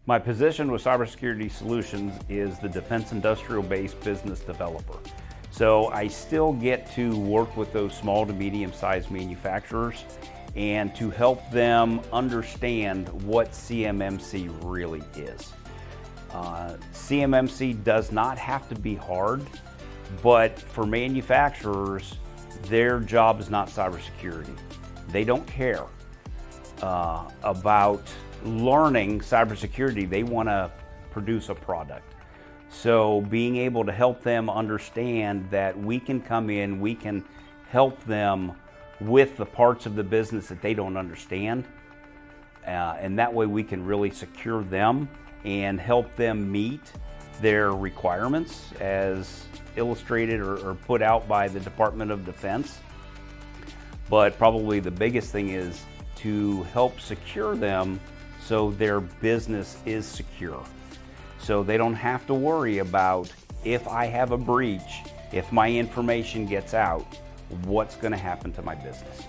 My position with Cybersecurity Solutions is the Defense Industrial Base Business Developer. So I still get to work with those small to medium-sized manufacturers and to help them understand what CMMC really is. CMMC does not have to be hard, but for manufacturers, their job is not cybersecurity. They don't care about learning cybersecurity. They want to produce a product. So being able to help them understand that we can come in, we can help them with the parts of the business that they don't understand, and that way we can really secure them and help them meet their requirements as illustrated or put out by the Department of Defense. But probably the biggest thing is to help secure them so their business is secure. So they don't have to worry about, if I have a breach, if my information gets out, what's going to happen to my business.